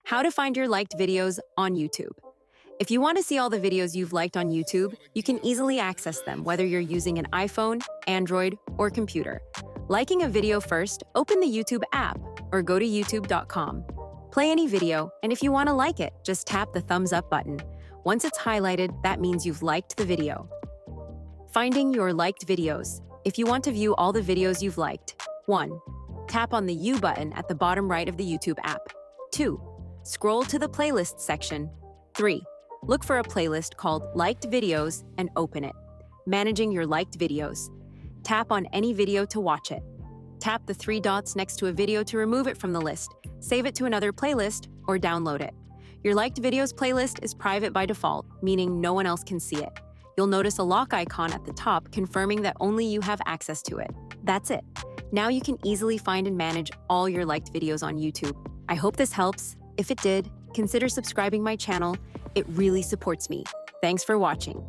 How to find your liked videos on YouTube. If you want to see all the videos you've liked on YouTube, you can easily access them whether you're using an iPhone, Android, or computer. Liking a video first, open the YouTube app or go to youtube.com. Play any video, and if you want to like it, just tap the thumbs up button. Once it's highlighted, that means you've liked the video. Finding your liked videos. If you want to view all the videos you've liked, 1. Tap on the U button at the bottom right of the YouTube app. 2. Scroll to the playlist section. 3. Look for a playlist called Liked Videos and open it. Managing your liked videos. Tap on any video to watch it. Tap the 3 dots next to a video to remove it from the list, save it to another playlist, or download it. Your liked videos playlist is private by default, meaning no one else can see it. You'll notice a lock icon at the top confirming that only you have access to it. That's it. Now you can easily find and manage all your liked videos on YouTube. I hope this helps. If it did, consider subscribing my channel. It really supports me. Thanks for watching.